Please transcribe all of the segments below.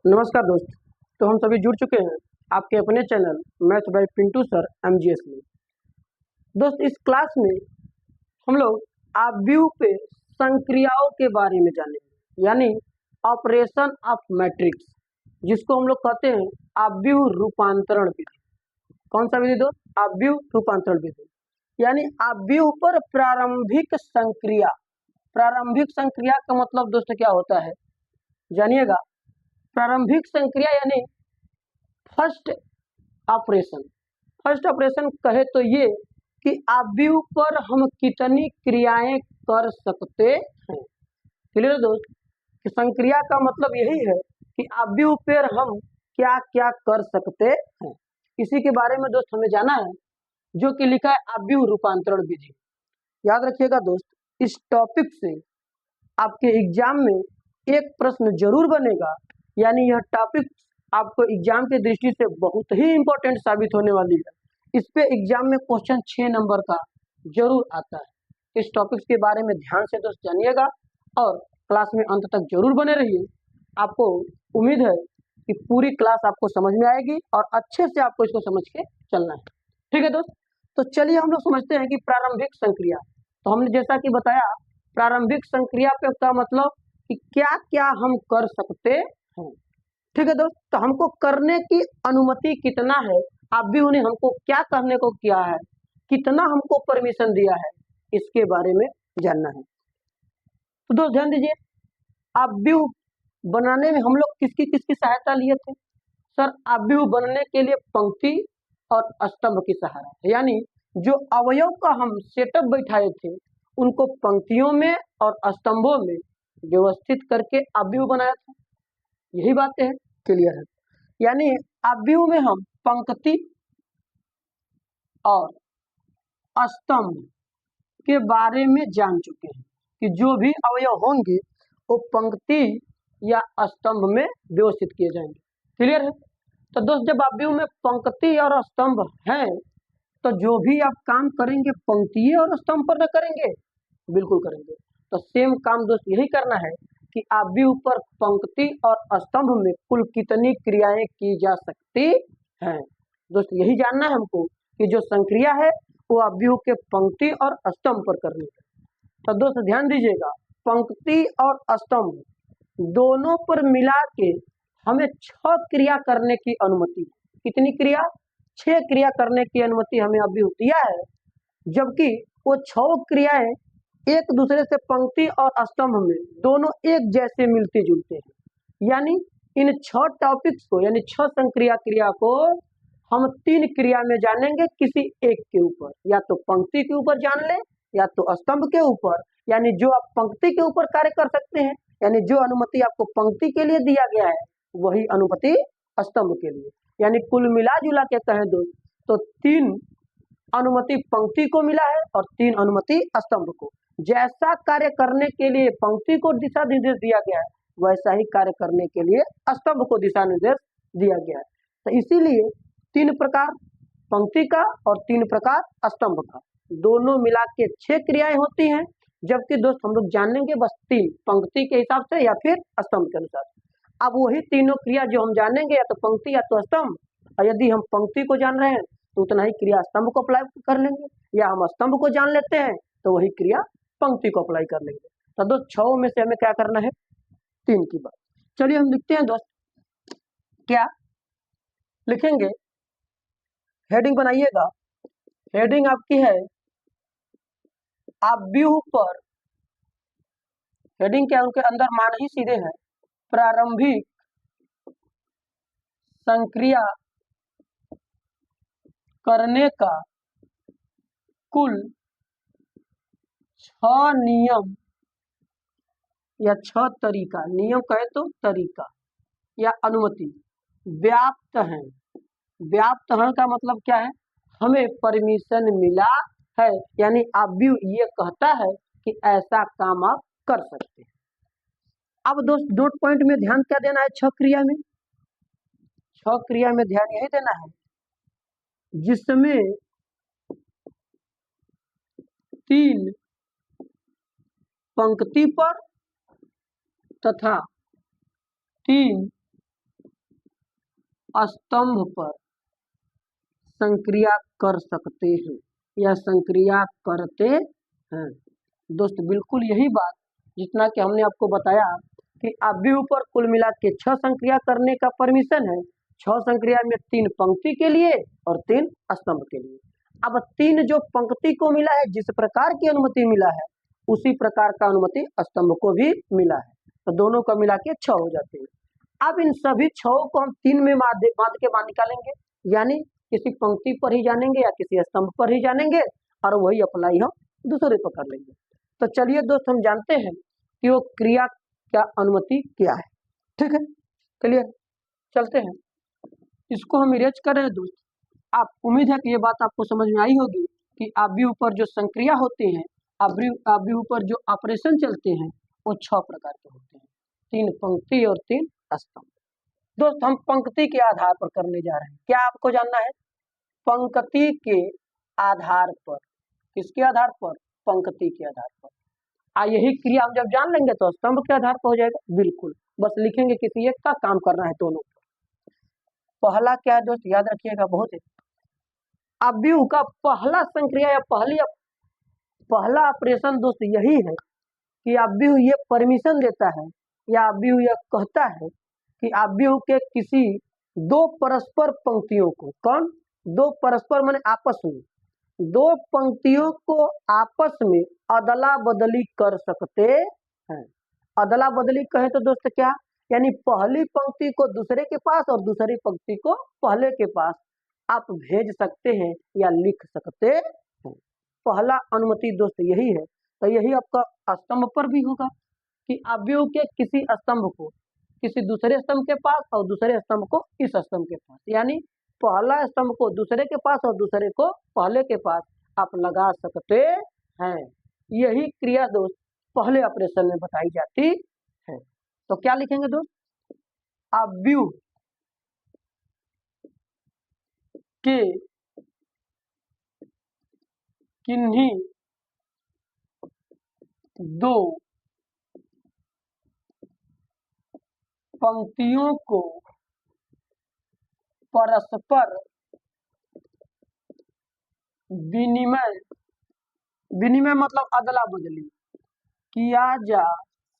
नमस्कार दोस्त। तो हम सभी जुड़ चुके हैं आपके अपने channel math bye Pintu sir MGS में। दोस्त, इस क्लास में हम लोग आव्यूह संक्रियाओं के बारे में जानेंगे, यानी ऑपरेशन ऑफ मैट्रिक्स, जिसको हम लोग कहते हैं आव्यूह रूपांतरण विधि। कौन सा विधि दोस्त? आव्यूह रूपांतरण विधि। यानी आव्यूह पर प्रारंभिक संक्रिया। प्रारंभिक संक्रिया का मतलब दोस्त क्या होता है, जानिएगा। प्रारंभिक संक्रिया यानी फर्स्ट ऑपरेशन। फर्स्ट ऑपरेशन कहे तो ये कि आव्यूह पर हम कितनी क्रियाएं कर सकते हैं। क्लियर दोस्त? कि संक्रिया का मतलब यही है कि आव्यूह पर हम क्या क्या कर सकते हैं, इसी के बारे में दोस्त हमें जाना है, जो कि लिखा है आव्यूह रूपांतरण विधि। याद रखिएगा दोस्त, इस टॉपिक से आपके एग्जाम में एक प्रश्न जरूर बनेगा, यानी यह टॉपिक आपको एग्जाम की दृष्टि से बहुत ही इंपॉर्टेंट साबित होने वाली है। इस पे एग्जाम में क्वेश्चन 6 नंबर का जरूर आता है। इस टॉपिक के बारे में ध्यान से दोस्त जानिएगा और क्लास में अंत तक जरूर बने रहिए। आपको उम्मीद है कि पूरी क्लास आपको समझ में आएगी और अच्छे से आपको इसको समझ के चलना है। ठीक है दोस्त, तो चलिए हम लोग समझते हैं कि प्रारंभिक संक्रिया। तो हमने जैसा कि बताया, प्रारंभिक संक्रिया पे का मतलब कि क्या क्या हम कर सकते हैं। ठीक है दोस्त, तो हमको करने की अनुमति कितना है, आव्यूह ने हमको क्या करने को किया है, कितना हमको परमिशन दिया है, इसके बारे में जानना है। तो दोस्त ध्यान दीजिए, आव्यूह बनाने में हम लोग किसकी सहायता लिए थे? सर, आव्यूह बनने के लिए पंक्ति और स्तंभ की सहारा, यानी जो अवयव का हम सेटअप बैठाए थे उनको पंक्तियों में और स्तंभों में व्यवस्थित करके आव्यूह बनाया था। यही बातें हैं, क्लियर है? यानी आव्यूह में हम पंक्ति और स्तंभ के बारे में जान चुके हैं कि जो भी अवयव होंगे वो पंक्ति या स्तंभ में व्यवस्थित किए जाएंगे। क्लियर है? तो दोस्त, जब आव्यूह में पंक्ति और स्तंभ है तो जो भी आप काम करेंगे पंक्ति और स्तंभ पर न करेंगे? बिल्कुल करेंगे। तो सेम काम दोस्त यही करना है कि आव्यूह पर पंक्ति और स्तंभ में कुल कितनी क्रियाएं की जा सकती हैं। दोस्त यही जानना है हमको कि जो संक्रिया है वो आव्यूह के पंक्ति और स्तंभ पर करनी है। तो दोस्त ध्यान दीजिएगा, पंक्ति और स्तंभ दोनों पर मिला के हमें 6 क्रिया करने की अनुमति। कितनी क्रिया? 6 क्रिया करने की अनुमति हमें आव्यूह दिया है, जबकि वो 6 क्रियाएं एक दूसरे से पंक्ति और स्तंभ में दोनों एक जैसे मिलते जुलते हैं। यानी इन 6 टॉपिक्स को, यानी 6 संक्रिया क्रिया को हम 3 क्रिया में जानेंगे, किसी एक के ऊपर, या तो पंक्ति के ऊपर जान ले या तो स्तंभ के ऊपर। यानी जो आप पंक्ति के ऊपर कार्य कर सकते हैं, यानी जो अनुमति आपको पंक्ति के लिए दिया गया है वही अनुमति स्तंभ के लिए। यानी कुल मिला जुला के कहें दोस्त तो 3 अनुमति पंक्ति को मिला है और 3 अनुमति स्तंभ को। जैसा कार्य करने के लिए पंक्ति को दिशा निर्देश दिया गया है वैसा ही कार्य करने के लिए स्तंभ को दिशा निर्देश दिया गया है। तो इसीलिए 3 प्रकार पंक्ति का और 3 प्रकार स्तंभ का, दोनों मिला के 6 क्रियाएं होती हैं। जबकि दोस्त हम लोग जानेंगे बस 3, पंक्ति के हिसाब से या फिर स्तंभ के अनुसार। अब वही तीनों क्रिया जो हम जानेंगे, या तो पंक्ति या तो स्तंभ, और यदि हम पंक्ति को जान रहे हैं तो उतना ही क्रिया स्तंभ को अप्लाई कर लेंगे, या हम स्तंभ को जान लेते हैं तो वही क्रिया पंक्ति को अप्लाई कर लेंगे। तो दोस्त 6 में से हमें क्या करना है? 3 की बात। चलिए हम लिखते हैं दोस्त, क्या लिखेंगे? हेडिंग बनाइएगा। हेडिंग आपकी है आव्यूह पर, हेडिंग क्या है, उनके अंदर मान ही सीधे हैं, प्रारंभिक संक्रिया करने का कुल 6 नियम या 6 तरीका, नियम कहे तो तरीका या अनुमति व्याप्त है। व्याप्त है का मतलब क्या है? हमें परमिशन मिला है, यानी आव्यूह ये कहता है कि ऐसा काम आप कर सकते हैं। अब दोस्त नोट पॉइंट में ध्यान क्या देना है? 6 क्रिया में, 6 क्रिया में ध्यान यही देना है जिसमें 3 पंक्ति पर तथा 3 स्तंभ पर संक्रिया कर सकते हैं या संक्रिया करते हैं। दोस्त बिल्कुल यही बात जितना कि हमने आपको बताया कि अव्यूह पर कुल मिला के 6 संक्रिया करने का परमिशन है। 6 संक्रिया में 3 पंक्ति के लिए और 3 स्तंभ के लिए। अब 3 जो पंक्ति को मिला है, जिस प्रकार की अनुमति मिला है उसी प्रकार का अनुमति स्तंभ को भी मिला है, तो दोनों का मिला के 6 हो जाते हैं। अब इन सभी 6 को हम 3 में बांध के मान निकालेंगे, यानी किसी पंक्ति पर ही जानेंगे या किसी स्तंभ पर ही जानेंगे और वही अप्लाई हम दूसरे पर कर लेंगे। तो चलिए दोस्त हम जानते हैं कि वो क्रिया क्या अनुमति क्या है। ठीक है, क्लियर, चलते हैं। इसको हम इरेज कर रहे हैं दोस्त। आप उम्मीद है कि ये बात आपको समझ में आई होगी कि अव्यूह पर जो संक्रिया होती है, अव्यूह पर जो ऑपरेशन चलते हैं वो 6 प्रकार के होते हैं, 3 पंक्ति और 3 स्तंभ। दोस्त हम पंक्ति के आधार पर करने जा रहे हैं। क्या आपको जानना है? पंक्ति के आधार पर। किसके आधार पर? पंक्ति के आधार पर। यही क्रिया हम जब जान लेंगे तो स्तंभ के आधार पर हो जाएगा। बिल्कुल, बस लिखेंगे किसी एक का, काम करना है दोनों पर। पहला क्या है दोस्त, याद रखिएगा, बहुत है। अव्यूह का पहला संक्रिया या पहला ऑपरेशन दोस्त यही है कि अव्यूह ये परमिशन देता है या अव्यूह यह कहता है कि अव्यूह के किसी 2 परस्पर पंक्तियों को, कौन? 2 परस्पर माने आपस में, 2 पंक्तियों को आपस में अदला बदली कर सकते हैं। अदला बदली कहे तो दोस्त क्या, यानी पहली पंक्ति को दूसरे के पास और दूसरी पंक्ति को पहले के पास आप भेज सकते हैं या लिख सकते हैं। पहला अनुमति दोस्त यही है। तो यही आपका स्तंभ पर भी होगा कि अव्यूह के किसी स्तंभ को किसी दूसरे स्तंभ के पास और दूसरे स्तंभ को इस स्तंभ के पास, यानी पहला स्तंभ को दूसरे के पास और दूसरे को पहले के पास आप लगा सकते हैं। यही क्रिया दोस्त पहले ऑपरेशन में बताई जाती है। तो क्या लिखेंगे दोस्त? अव्यूह के किन्हीं 2 पंक्तियों को परस्पर विनिमय मतलब अदला बदली किया जा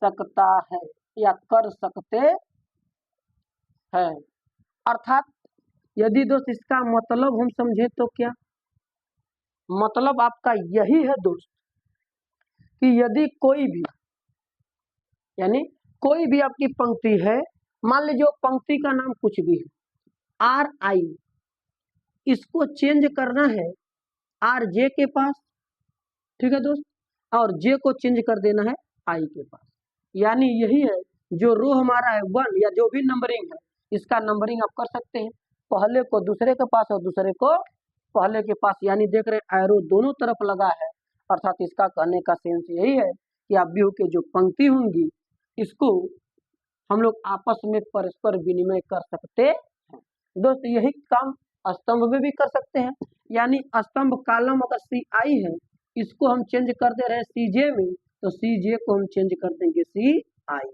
सकता है या कर सकते हैं। अर्थात यदि दोस्त इसका मतलब हम समझे तो क्या मतलब आपका यही है दोस्त कि यदि कोई भी, यानी कोई भी आपकी पंक्ति है, मान लीजिए पंक्ति का नाम कुछ भी है, RI, इसको चेंज करना है RJ के पास, ठीक है दोस्त, और J को चेंज कर देना है I के पास। यानी यही है जो रो हमारा है 1 या जो भी नंबरिंग है, इसका नंबरिंग आप कर सकते हैं, पहले को दूसरे के पास और दूसरे को पहले के पास, यानी देख रहे एरो दोनों तरफ लगा है। अर्थात इसका कहने का सेंस यही है कि अव्यूह के जो पंक्ति होंगी इसको हम लोग आपस में परस्पर विनिमय कर सकते हैं। दोस्त यही काम स्तंभ में भी कर सकते हैं, यानी स्तंभ कॉलम अगर CI है, इसको हम चेंज कर दे रहे हैं CJ में, तो CJ को हम चेंज कर देंगे CI।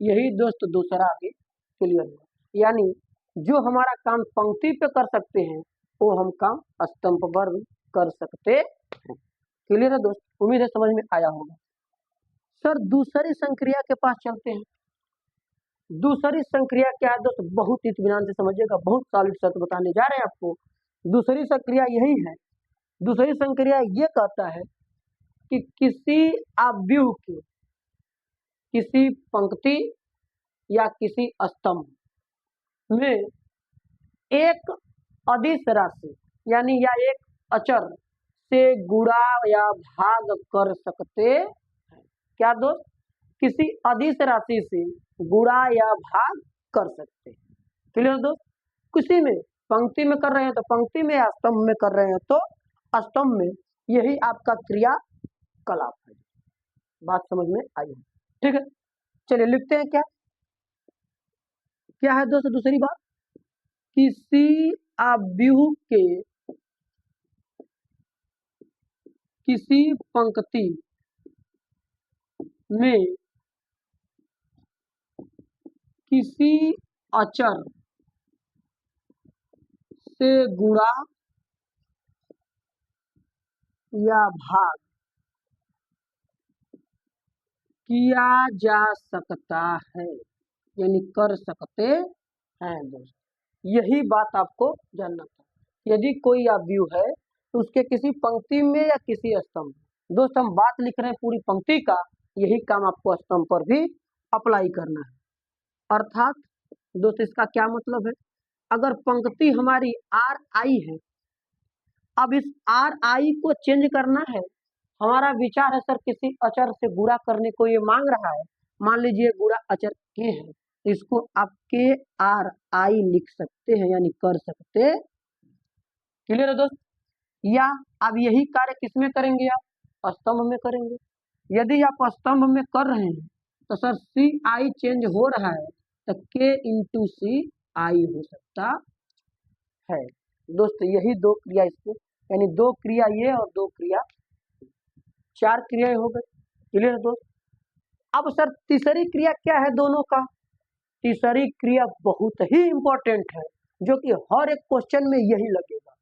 यही दोस्त दूसरा आगे क्लियर हुआ, यानी जो हमारा काम पंक्ति पे कर सकते हैं वो हम काम स्तंभ पर कर सकते हैं। क्लियर है दोस्त? उम्मीद है समझ में आया होगा। सर दूसरी संक्रिया के पास चलते हैं। दूसरी संक्रिया क्या है दोस्त? बहुत इत्मीनान से समझिएगा, बहुत सॉलिड शर्त बताने जा रहे हैं आपको। दूसरी संक्रिया यही है। दूसरी संक्रिया ये कहता है कि किसी अव्यूह के किसी पंक्ति या किसी स्तंभ में एक अदिश राशि यानी या एक अचर से गुणा या भाग कर सकते हैं। क्या दोस्त? किसी अदिश राशि से गुणा या भाग कर सकते हैं। क्लियर दोस्त? किसी में पंक्ति में कर रहे हैं तो पंक्ति में, या स्तंभ में कर रहे हैं तो स्तंभ में, यही आपका क्रियाकलाप है। बात समझ में आई है? ठीक है, चलिए लिखते हैं। क्या क्या है दोस्त दूसरी बात? किसी अव्यूह के किसी पंक्ति में किसी अचर से गुणा या भाग किया जा सकता है, यानी कर सकते हैं दोस्त। यही बात आपको जानना था। यदि कोई अवयव है तो उसके किसी पंक्ति में या किसी स्तंभ में, दोस्त हम बात लिख रहे हैं पूरी पंक्ति का, यही काम आपको स्तंभ पर भी अप्लाई करना है। अर्थात दोस्त इसका क्या मतलब है, अगर पंक्ति हमारी आर आई है, अब इस आर आई को चेंज करना है, हमारा विचार है सर किसी अचर से गुणा करने को ये मांग रहा है, मान लीजिए गुणा अचर के है, इसको आप के आर आई लिख सकते हैं, यानी कर सकते। क्लियर है दोस्त। या अब यही कार्य किसमें करेंगे, आप स्तंभ में करेंगे। यदि आप स्तंभ में कर रहे हैं तो सर सी आई चेंज हो रहा है तो के इंटू सी आई हो सकता है दोस्त। यही दो क्रिया इसके, यानी दो क्रिया ये और दो क्रिया, चार क्रियाएं हो गई। क्लियर है दोस्त। अब सर तीसरी क्रिया क्या है दोनों का, तीसरी क्रिया बहुत ही इंपॉर्टेंट है, जो कि हर एक क्वेश्चन में यही लगेगा।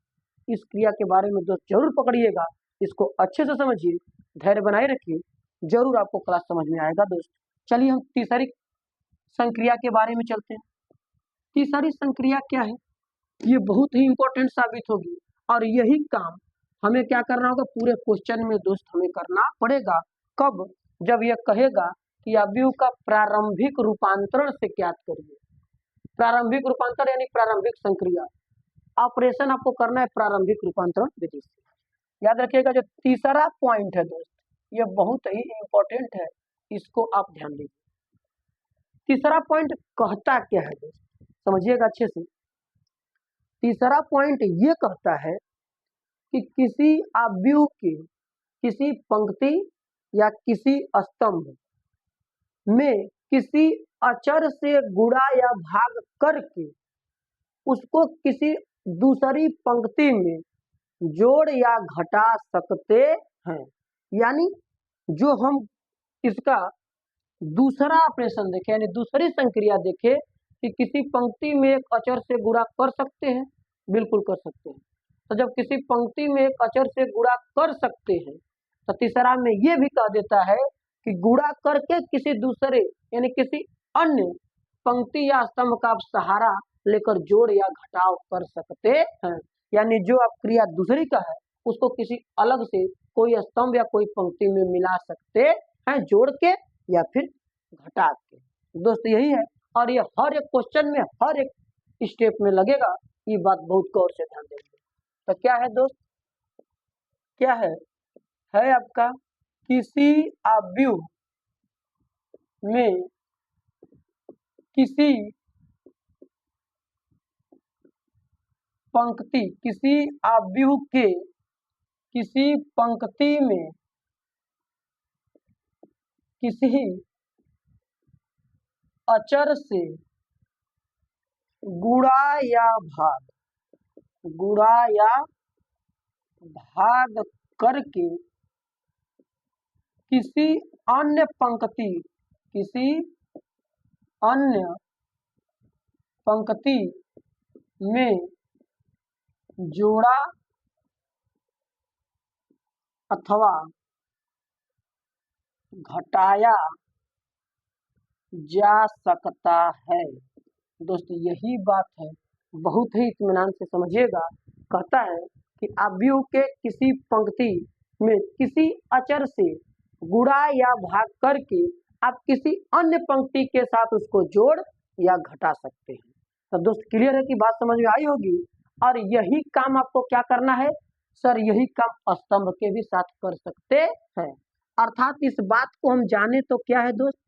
इस क्रिया के बारे में दोस्त जरूर पकड़िएगा, इसको अच्छे से समझिए, धैर्य बनाए रखिए, जरूर आपको क्लास समझ में आएगा दोस्त। चलिए हम तीसरी संक्रिया के बारे में चलते हैं। तीसरी संक्रिया क्या है, ये बहुत ही इंपॉर्टेंट साबित होगी, और यही काम हमें क्या करना होगा पूरे क्वेश्चन में दोस्त हमें करना पड़ेगा। कब, जब यह कहेगा कि अवयव का प्रारंभिक रूपांतरण से ज्ञात करिए। प्रारंभिक रूपांतरण यानी प्रारंभिक संक्रिया, ऑपरेशन आपको करना है प्रारंभिक रूपांतरण विधि से। याद रखिएगा जो तीसरा पॉइंट है दोस्त, यह बहुत ही इंपॉर्टेंट है, इसको आप ध्यान दीजिए। तीसरा पॉइंट कहता क्या है दोस्त, समझिएगा अच्छे से। तीसरा पॉइंट ये कहता है कि किसी अवयव के किसी पंक्ति या किसी स्तंभ में किसी अचर से गुणा या भाग करके उसको किसी दूसरी पंक्ति में जोड़ या घटा सकते हैं। यानी जो हम इसका दूसरा ऑपरेशन देखें, यानी दूसरी संक्रिया देखें कि किसी पंक्ति में एक अचर से गुणा कर सकते हैं, बिल्कुल कर सकते हैं। तो जब किसी पंक्ति में एक अचर से गुणा कर सकते हैं तो तीसरा में ये भी कह देता है कि गुणा करके किसी दूसरे यानी किसी अन्य पंक्ति या स्तंभ का आप सहारा लेकर जोड़ या घटाव कर सकते हैं। यानी जो आप क्रिया दूसरी का है उसको किसी अलग से कोई स्तंभ या कोई पंक्ति में मिला सकते हैं, जोड़ के या फिर घटा के। दोस्त यही है, और ये हर एक क्वेश्चन में हर एक स्टेप में लगेगा, ये बात बहुत गौर से ध्यान देंगे। तो क्या है दोस्त, क्या है आपका किसी अवयव में किसी पंक्ति, किसी अवयव के किसी पंक्ति में किसी अचर से गुणा या भाग करके किसी अन्य पंक्ति में जोड़ा अथवा घटाया जा सकता है। दोस्तों यही बात है, बहुत ही इत्मीनान से समझिएगा। कहता है कि अवयव के किसी पंक्ति में किसी अचर से गुणा या भाग करके आप किसी अन्य पंक्ति के साथ उसको जोड़ या घटा सकते हैं। तो दोस्त क्लियर है कि बात समझ में आई होगी। और यही काम आपको क्या करना है सर, यही काम स्तंभ के भी साथ कर सकते हैं। अर्थात इस बात को हम जाने तो क्या है दोस्त,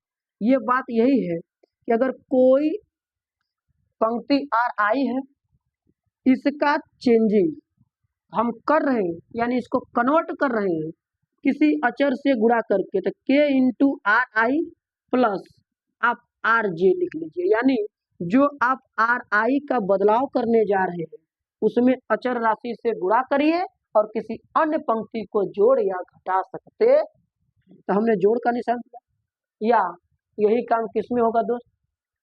ये बात यही है कि अगर कोई पंक्ति आर आई है, इसका चेंजिंग हम कर रहे हैं, यानी इसको कन्वर्ट कर रहे हैं किसी अचर से गुणा करके, तो के इंटू आर आई प्लस आप आर जे लिख लीजिए। यानी जो आप आर आई का बदलाव करने जा रहे हैं उसमें अचर राशि से गुणा करिए और किसी अन्य पंक्ति को जोड़ या घटा सकते। तो हमने जोड़ का निशान दिया, या यही काम किस में होगा दोस्त,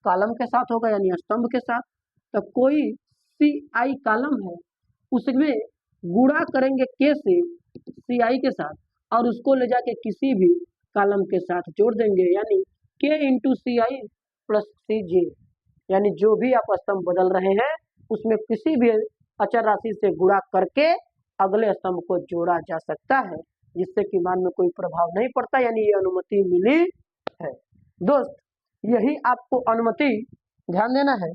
कॉलम के साथ होगा, यानी स्तंभ के साथ। तो कोई CI कॉलम है उसमें गुणा करेंगे K से CI के साथ और उसको ले जाके किसी भी कॉलम के साथ जोड़ देंगे, यानी K into CI plus CJ, यानी जो भी आप स्तंभ बदल रहे हैं उसमें किसी भी अचर राशि से गुणा करके अगले स्तंभ को जोड़ा जा सकता है, जिससे कि मान में कोई प्रभाव नहीं पड़ता, यानी ये अनुमति मिली है। दोस्त यही आपको अनुमति ध्यान देना है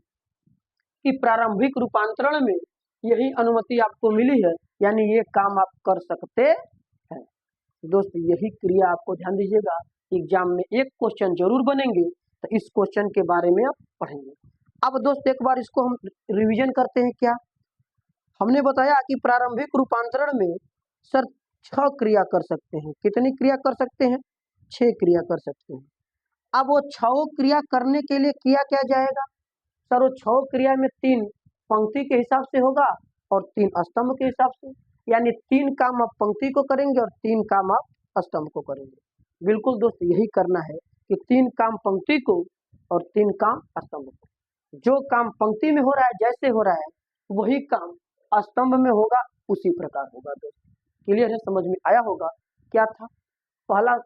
कि प्रारंभिक रूपांतरण में यही अनुमति आपको मिली है, यानी ये काम आप कर सकते हैं। दोस्त यही क्रिया आपको ध्यान दीजिएगा, एग्जाम में एक क्वेश्चन जरूर बनेंगे, तो इस क्वेश्चन के बारे में आप पढ़ेंगे। अब दोस्त एक बार इसको हम रिवीजन करते हैं। क्या हमने बताया कि प्रारंभिक रूपांतरण में सर 6 क्रिया कर सकते हैं। कितनी क्रिया कर सकते हैं? 6 क्रिया कर सकते हैं। अब वो 6 क्रिया करने के लिए किया क्या जाएगा? सर वो 6 क्रिया में 3 पंक्ति के हिसाब से होगा और 3 स्तंभ के हिसाब से, यानी 3 काम आप पंक्ति को करेंगे और 3 काम आप स्तंभ को करेंगे। बिल्कुल दोस्त यही करना है कि 3 काम पंक्ति को और 3 काम स्तंभ को। जो काम पंक्ति में हो रहा है, जैसे हो रहा है, वही काम स्तंभ में होगा, उसी प्रकार होगा। दोस्त क्लियर है? समझ में आया होगा क्या था? पहला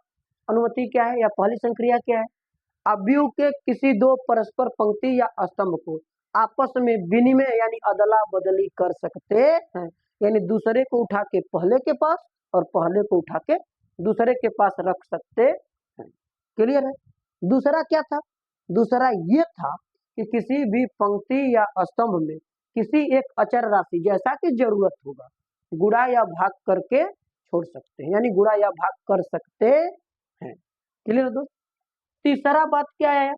अनुमति क्या है या पहली संक्रिया क्या है? अवयव के किसी दो परस्पर पंक्ति या स्तंभ को आपस में विनिमय यानी अदला बदली कर सकते हैं, यानी दूसरे को उठा के पहले के पास और पहले को उठा के दूसरे के पास रख सकते हैं। क्लियर है? दूसरा क्या था? दूसरा ये था कि किसी भी पंक्ति या स्तंभ में किसी एक अचर राशि जैसा कि जरूरत होगा गुणा या भाग करके छोड़ सकते हैं, यानी गुणा या भाग कर सकते हैं। क्लियर दोस्त? तीसरा बात क्या है?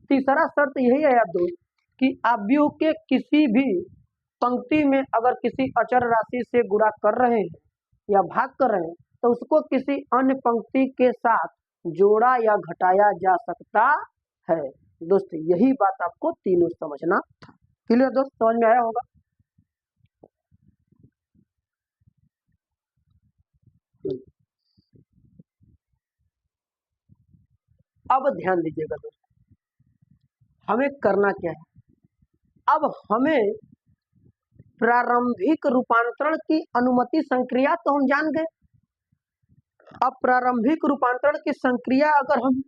तीसरा शर्त यही है दोस्त कि अवयव के किसी भी पंक्ति में अगर किसी अचर राशि से गुणा कर रहे हैं या भाग कर रहे हैं तो उसको किसी अन्य पंक्ति के साथ जोड़ा या घटाया जा सकता है। दोस्त यही बात आपको तीनों समझना था। क्लियर दोस्त? समझ में आया होगा? अब ध्यान दीजिएगा दोस्त, हमें करना क्या है? अब हमें प्रारंभिक रूपांतरण की अनुमति संक्रिया तो हम जान गए। अब प्रारंभिक रूपांतरण की संक्रिया अगर हम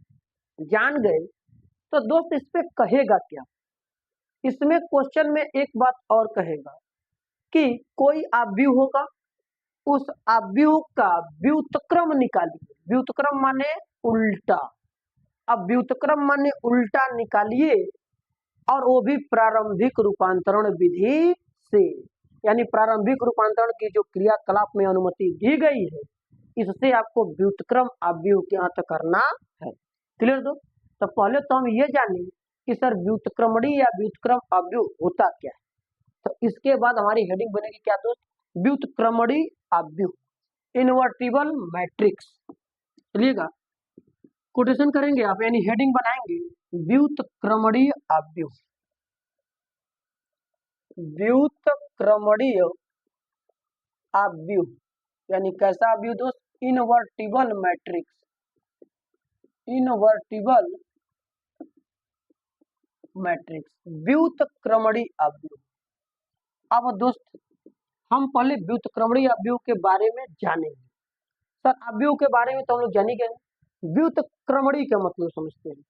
जान गए तो दोस्त इस पे कहेगा क्या? इसमें क्वेश्चन में एक बात और कहेगा कि कोई अवयव होगा, उस अवयव का व्युत्क्रम निकालिए। व्युत्क्रम माने उल्टा। अब व्युत्क्रम माने उल्टा निकालिए, और वो भी प्रारंभिक रूपांतरण विधि से, यानी प्रारंभिक रूपांतरण की जो क्रियाकलाप में अनुमति दी गई है, इससे आपको व्युत्क्रम अवयव ज्ञात करना है। क्लियर दो? तो पहले तो हम ये जाने कि सर व्युत्क्रमणी या व्युत्क्रम अवयव होता क्या है। तो इसके बाद हमारी हेडिंग बनेगी क्या दोस्त? व्युत्क्रमणी अवयव, इन्वर्टिबल मैट्रिक्स। चलिएगा कोटेशन करेंगे आप, यानी हेडिंग बनाएंगे व्युत्क्रमणीय अवयव। व्युत्क्रमणीय अवयव यानी कैसा अवयव दोस्त? Invertible matrix. इन्वर्टिबल मैट्रिक्स व्युत्क्रमणीय अवयव। अब दोस्त हम पहले व्युत्क्रमणीय अवयव के बारे में जानेंगे। सर अवयव के बारे में तो हम लोग जान ही गए, व्युत्क्रमणीय का मतलब समझते हैं।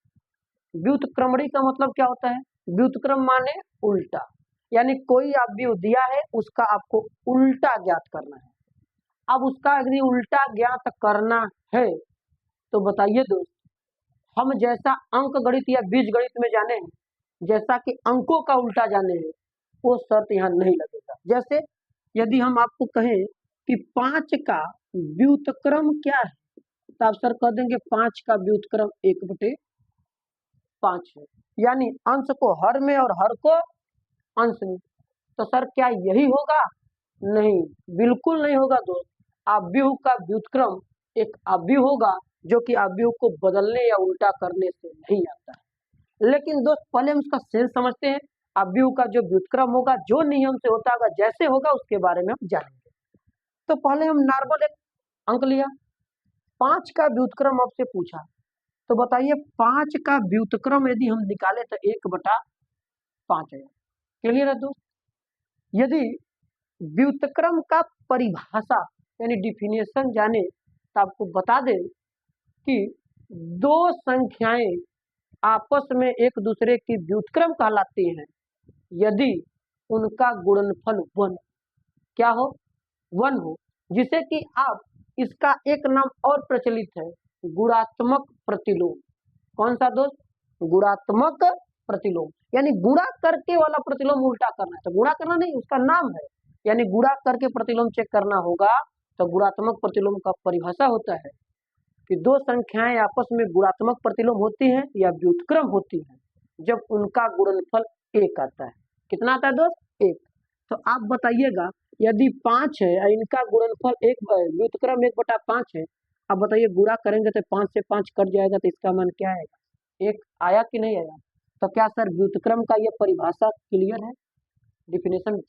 व्युत्क्रमणीय का मतलब क्या होता है? व्युत्क्रम माने उल्टा, यानी कोई अवयव दिया है उसका आपको उल्टा ज्ञात करना है। अब उसका यदि उल्टा ज्ञात करना है तो बताइए दोस्त, हम जैसा अंक गणित या बीज गणित में जाने हैं, जैसा कि अंकों का उल्टा जाने हैं, वो शर्त यहाँ नहीं लगेगा। जैसे यदि हम आपको कहें कि 5 का व्युत्क्रम क्या है, तो आप सर कह देंगे 5 का व्युत्क्रम 1/5 है, यानी अंश को हर में और हर को अंश में। तो सर क्या यही होगा? नहीं, बिल्कुल नहीं होगा दोस्त। अवयव का व्युत्क्रम एक अवयव होगा जो कि अवयव को बदलने या उल्टा करने से नहीं आता है। लेकिन दोस्त पहले हम उसका सेंस समझते हैं। अवयव का जो व्युत्क्रम होगा, जो नियम से होता होगा, जैसे होगा, उसके बारे में हम जानेंगे। तो पहले हम नॉर्मल एक अंक लिया, 5 का व्युत्क्रम आपसे पूछा, तो बताइए 5 का व्युत्क्रम यदि हम निकाले तो 1/5 है। क्लियर है दोस्त? यदि व्युत्क्रम का परिभाषा यानी डिफिनेशन जाने तो आपको बता दें कि दो संख्याएं आपस में एक दूसरे की व्युत्क्रम कहलाती हैं यदि उनका गुणनफल 1 क्या हो 1 हो, जिसे कि आप इसका एक नाम और प्रचलित है गुणात्मक प्रतिलोम। कौन सा दोस्त? गुणात्मक प्रतिलोम, यानी गुणा करके वाला प्रतिलोम उल्टा करना है। तो गुणा करना नहीं, उसका नाम है, यानी गुणा करके प्रतिलोम चेक करना होगा। तो गुणात्मक प्रतिलोम का परिभाषा होता है कि दो संख्याएं आपस में गुणात्मक प्रतिलोम होती हैं या व्युत्क्रम होती हैं जब उनका गुणनफल 1 आता है। कितना आता है दोस्त? 1। तो आप बताइएगा यदि 5 है और इनका गुणनफल 1 व्युत्क्रम 1/5 है, अब बताइए गुणा करेंगे तो 5 से 5 कट जाएगा तो इसका मान क्या आएगा? 1 आया कि नहीं आया? तो क्या सर व्युत्क्रम का ये परिभाषा क्लियर है? डिफिनेशन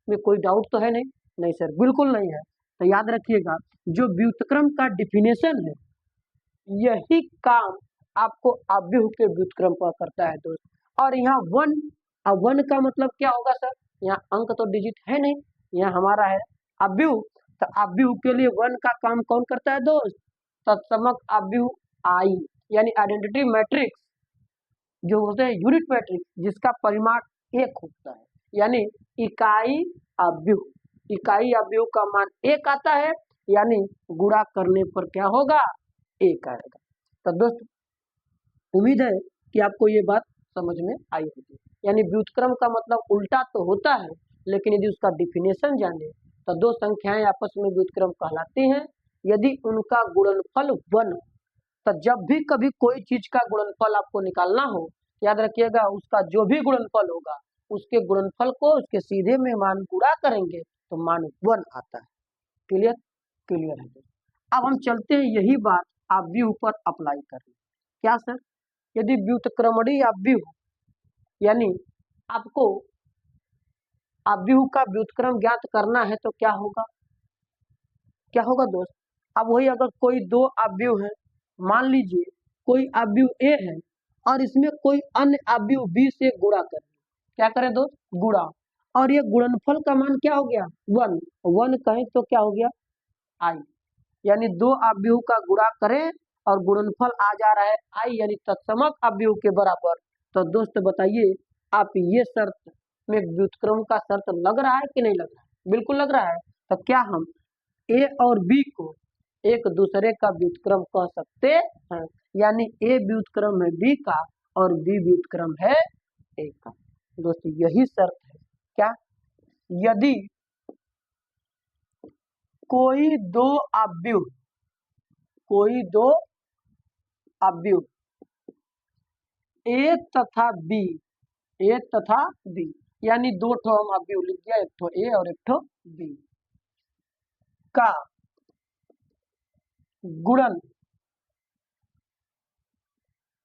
में कोई डाउट तो है नहीं? नहीं सर, बिल्कुल नहीं है। तो याद रखिएगा जो व्युत्क्रम का डिफिनेशन है यही काम आपको अव्यूह के व्युत्क्रम पर करता है दोस्त। और यहाँ 1, अब 1 का मतलब क्या होगा सर? यहाँ अंक तो डिजिट है नहीं, यहाँ हमारा है अव्यूह। तो अव्यूह के लिए 1 का काम कौन करता है दोस्त? तत्समक अव्यूह आई, यानी आइडेंटिटी मैट्रिक्स जो होते हैं यूनिट मैट्रिक्स जिसका परिमाण 1 होता है, यानी इकाई अव्यूह। इकाई अव्यूह का मान 1 आता है, यानी गुणा करने पर क्या होगा? 1 आएगा। तो दोस्त उम्मीद है कि आपको ये बात समझ में आई होगी। यानी व्युत्क्रम का मतलब उल्टा तो होता है, लेकिन यदि उसका डिफिनेशन जाने तो दो संख्याएं आपस में व्युत्क्रम कहलाती हैं यदि उनका गुणनफल 1 हो। तो जब भी कभी कोई चीज का गुणनफल आपको निकालना हो, याद रखिएगा उसका जो भी गुणनफल होगा उसके गुणनफल को उसके सीधे में मान गुणा करेंगे तो मान 1 आता है। क्लियर? क्लियर है। अब हम चलते हैं यही बात अव्यूह पर अप्लाई करने। क्या सर? यदि व्युत्क्रमणीय अव्यूह यानी आपको अव्यूह का व्युत्क्रम ज्ञात करना है तो क्या होगा? क्या होगा दोस्त? अब वही अगर कोई दो अव्यूह है, मान लीजिए कोई अव्यूह ए है और इसमें कोई अन्य अव्यूह बी से गुणा करें। क्या करें दोस्त? गुणा। और ये गुणनफल का मान क्या हो गया? 1। 1 कहें तो क्या हो गया? आई, यानी दो अव्यूह का गुणा करें और गुणनफल आ जा रहा है आई, यानी तत्समक अव्यूह के बराबर। तो दोस्त बताइए आप ये शर्त में व्युत्क्रम का शर्त लग रहा है कि नहीं लग रहा है? बिल्कुल लग रहा है। तो क्या हम ए और बी को एक दूसरे का व्युत्क्रम कह सकते हैं? यानी ए व्युत्क्रम है बी का और बी व्युत्क्रम है ए का। दोस्तों यही शर्त है। क्या? यदि कोई दो अव्यूह ए तथा बी यानी दो ठो हम अव्यूह लिख दिया, एक ठो ए और एक ठो बी का गुणन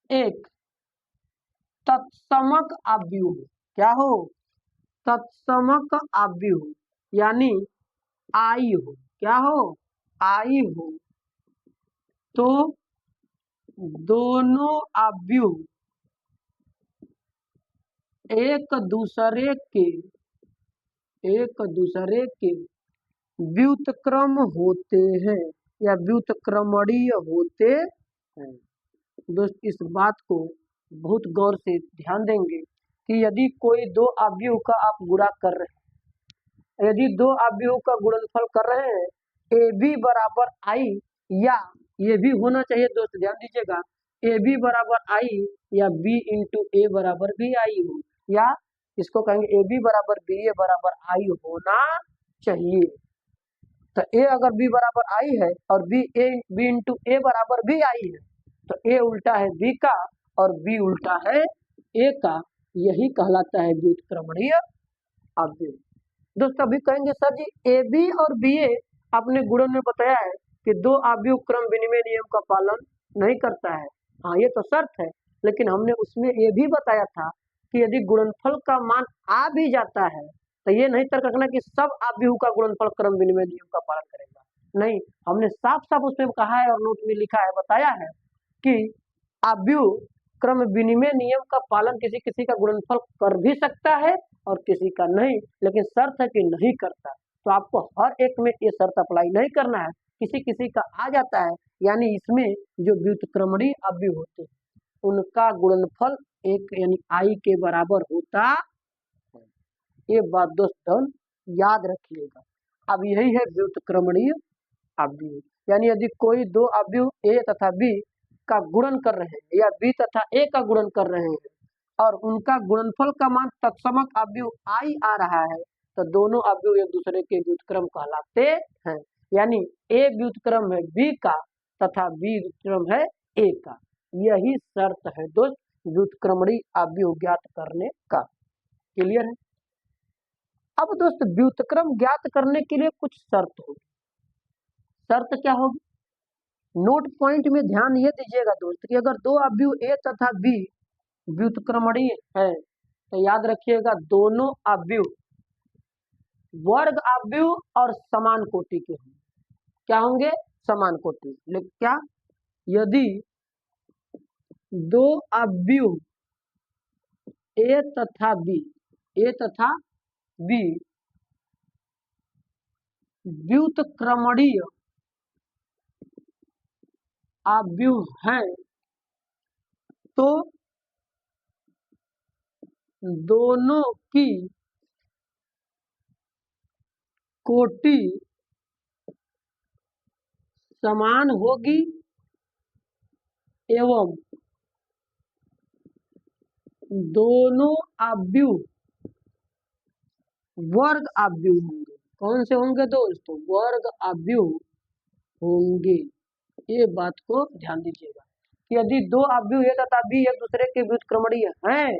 एक तत्समक अव्यूह, क्या हो? तत्समक अव्यूह यानी आई हो। क्या हो? आई हो। तो दोनों अव्यूह एक दूसरे के व्युत्क्रम होते हैं या व्युत्क्रमणीय होते हैं। दोस्त इस बात को बहुत गौर से ध्यान देंगे कि यदि कोई दो अवयव का आप गुणा कर रहे हैं, यदि दो अवयव का गुणनफल कर रहे हैं ए बी बराबर आई, या ये भी होना चाहिए दोस्त ध्यान दीजिएगा ए बी बराबर आई या बी इंटू ए बराबर भी आई हो, या इसको कहेंगे ए बी बराबर बी ए बराबर आई होना चाहिए। तो ए अगर बी बराबर आई है और बी इंटू ए बराबर भी आई है तो ए उल्टा है बी का और बी उल्टा है ए का, यही कहलाता है व्युत्क्रमणीय अवयव। दोस्तों अभी कहेंगे सर जी ए बी और बी ए आपने गुणन में बताया है कि दो अवयव क्रम विनिमय नियम का पालन नहीं करता है। हाँ ये तो शर्त है, लेकिन हमने उसमें ये भी बताया था कि यदि गुणनफल का मान आ भी जाता है तो ये नहीं तर्क रखना कि सब अवयव का गुणनफल क्रम विनिमय नियम का पालन करेगा। नहीं, हमने साफ साफ उसमें कहा है और नोट में लिखा है, बताया है कि अवयव क्रम विनिमय नियम का पालन किसी किसी का गुणनफल कर भी सकता है और किसी का नहीं, लेकिन शर्त है कि नहीं करता। तो आपको हर एक में ये शर्त अप्लाई नहीं करना है, किसी किसी का आ जाता है, यानी इसमें जो व्युत्क्रमणीय अवयव होते हैं उनका गुणनफल एक यानी आई के बराबर होता है। ये बात दोस्तों याद रखिएगा। अब यही है व्युत्क्रमणीय अवयव, यानी यदि कोई दो अवयव ए तथा बी का गुणन कर रहे हैं या बी तथा ए का गुणन कर रहे हैं और उनका गुणनफल का मान तत्समक अवयव आई आ रहा है, तो दोनों अवयव एक दूसरे के व्युत्क्रम कहलाते हैं। यानी ए व्युत्क्रम है बी का तथा बी व्युत्क्रम है ए का। यही शर्त है दोस्त व्युत्क्रमणीय अवयव ज्ञात करने का। क्लियर है? अब दोस्त व्युत्क्रम ज्ञात करने के लिए कुछ शर्त होगी। शर्त क्या होगी? नोट पॉइंट में ध्यान ये दीजिएगा दोस्त कि अगर दो अवयव ए तथा बी व्युत्क्रमणीय है तो याद रखिएगा दोनों अवयव वर्ग अवयव और समान कोटि के होंगे। क्या होंगे? समान कोटि। लेकिन क्या? यदि दो अवयव ए तथा बी व्युत्क्रमणीय अवयव है तो दोनों की कोटि समान होगी एवं दोनों अवयव वर्ग अवयव होंगे। कौन से होंगे दोस्तों? वर्ग अवयव होंगे। ये बात को ध्यान दीजिएगा कि यदि दो अवयव ए तथा बी एक दूसरे के व्युत्क्रमणीय हैं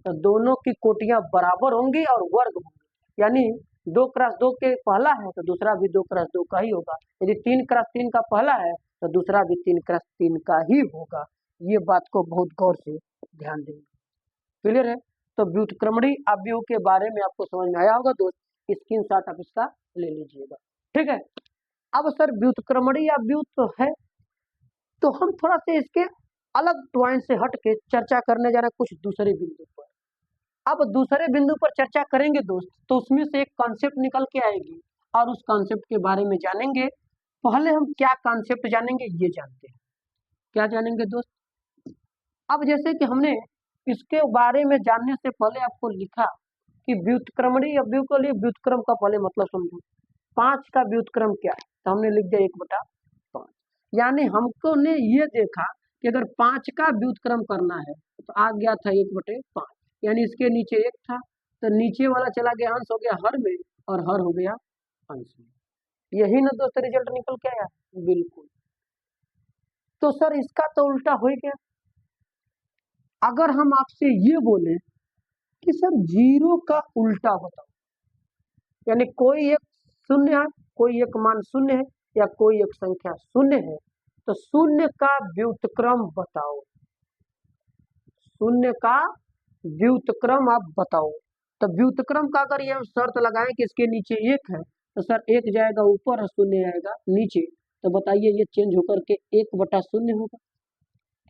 तो दोनों की कोटियां बराबर होंगी और वर्ग होंगे। यानी 2x2 के पहला है तो दूसरा भी 2x2 का ही होगा। यदि 3x3 का पहला है तो दूसरा भी 3x3 का ही होगा। ये बात को बहुत गौर से ध्यान देंगे। क्लियर है? तो व्युत्क्रमणीय अवयव के बारे में आपको समझ में आया होगा दोस्त। स्क्रीनशॉट आप इसका ले लीजिएगा। ठीक है? अब सर व्युत्क्रमणीय अवयव तो है, तो हम थोड़ा से इसके अलग पॉइंट से हट के चर्चा करने जा रहे हैं कुछ दूसरे बिंदु पर। अब दूसरे बिंदु पर चर्चा करेंगे दोस्त तो उसमें से एक कॉन्सेप्ट निकल के आएगी और उस कॉन्सेप्ट के बारे में जानेंगे। पहले हम क्या कॉन्सेप्ट जानेंगे ये जानते हैं। क्या जानेंगे दोस्त? अब जैसे कि हमने इसके बारे में जानने से पहले आपको लिखा कि व्युत्क्रमणीय अवयव के लिए व्युत्क्रम का पहले मतलब समझो। 5 का व्युत्क्रम क्या है? तो हमने लिख दिया 1/5। यानी हमको ने ये देखा कि अगर 5 का व्युत्क्रम करना है तो आ गया था 1/5। यानी इसके नीचे 1 था तो नीचे वाला चला गया अंश हो गया हर में और हर हो गया अंश में। यही ना दोस्त रिजल्ट निकल के आया? बिल्कुल। तो सर इसका तो उल्टा हो गया। अगर हम आपसे ये बोले कि सर 0 का उल्टा बताओ, यानी कोई एक शून्य है, कोई एक मान शून्य है या कोई एक संख्या शून्य है, तो शून्य का व्युत्क्रम बताओ। शून्य का व्युत्क्रम आप बताओ। तो व्युत्क्रम का अगर ये शर्त लगाएं कि इसके नीचे 1 है तो सर 1 जाएगा ऊपर और 0 आएगा नीचे। तो बताइए ये चेंज होकर के 1/0 होगा।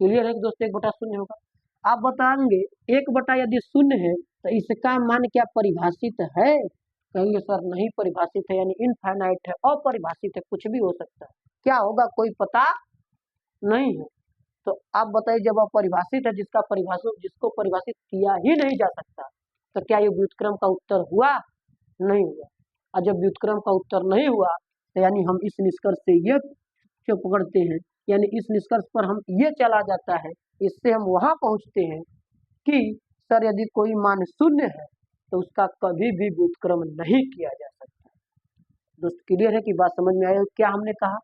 क्लियर है दोस्त? 1/0 होगा। आप बताएंगे 1 यदि 0 है तो इसका मान क्या परिभाषित है? कहेंगे सर नहीं परिभाषित है, यानी इनफाइनाइट है, अपरिभाषित है, कुछ भी हो सकता है। क्या होगा कोई पता नहीं है। तो आप बताइए जब अपरिभाषित है, जिसको परिभाषित किया ही नहीं जा सकता, तो क्या ये व्युत्क्रम का उत्तर हुआ? नहीं हुआ। और जब व्युत्क्रम का उत्तर नहीं हुआ तो यानी हम इस निष्कर्ष से ये क्यों पकड़ते हैं, यानी इस निष्कर्ष पर हम ये चला जाता है, इससे हम वहां पहुंचते हैं कि सर यदि कोई मान 0 है तो उसका कभी भी व्युत्क्रम नहीं किया जा सकता। दोस्त क्लियर है कि बात समझ में आई? क्या हमने कहा?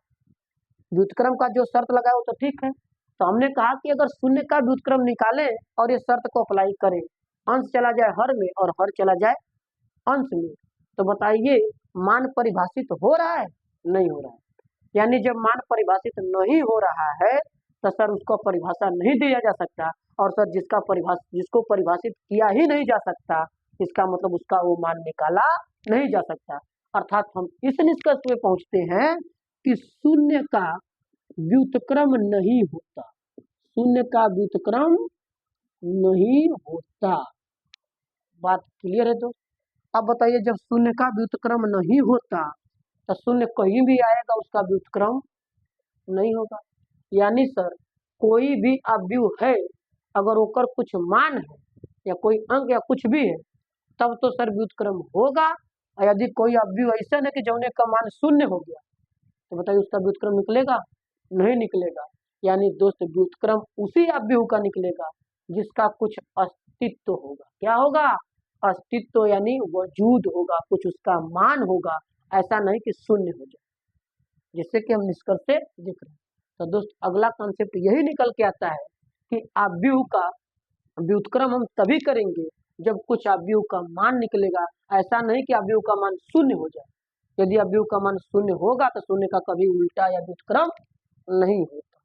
व्युत्क्रम का जो शर्त लगाया वो तो ठीक है। तो हमने कहा कि अगर 0 का व्युत्क्रम निकालें और ये शर्त को अप्लाई करें, अंश चला जाए हर में और हर चला जाए अंश में, तो बताइए मान परिभाषित हो रहा है? नहीं हो रहा है। यानी जब मान परिभाषित नहीं हो रहा है तो सर उसको परिभाषा नहीं दिया जा सकता, और सर जिसको परिभाषित किया ही नहीं जा सकता, इसका मतलब उसका वो मान निकाला नहीं जा सकता। अर्थात हम इस निष्कर्ष पे पहुंचते हैं कि 0 का व्युत्क्रम नहीं होता। 0 का व्युत्क्रम नहीं होता। बात क्लियर है दोस्त? अब बताइए, जब शून्य का व्युत्क्रम नहीं होता तो शून्य कहीं भी आएगा उसका व्युत्क्रम नहीं होगा। यानी सर कोई भी अवयव है, अगर ओकर कुछ मान है या कोई अंक या कुछ भी है तब तो सर व्युत्क्रम होगा। और यदि कोई अवयव ऐसा है कि जौने का मान शून्य हो गया तो बताइए उसका व्युत्क्रम निकलेगा? नहीं निकलेगा। यानी दोस्त व्युत्क्रम उसी अवयव का निकलेगा जिसका कुछ अस्तित्व होगा। क्या होगा? अस्तित्व, यानी वजूद होगा, कुछ उसका मान होगा, ऐसा नहीं कि शून्य हो जाए, जिससे कि हम निष्कर्ष से दिख रहे हैं। तो दोस्त अगला कॉन्सेप्ट यही निकल के आता है कि अवयव का व्युत्क्रम हम तभी करेंगे जब कुछ अवयव का मान निकलेगा। ऐसा नहीं कि अवयव का मान शून्य हो जाए। यदि अवयव का मान शून्य होगा तो शून्य का कभी उल्टा या व्युत्क्रम नहीं होता।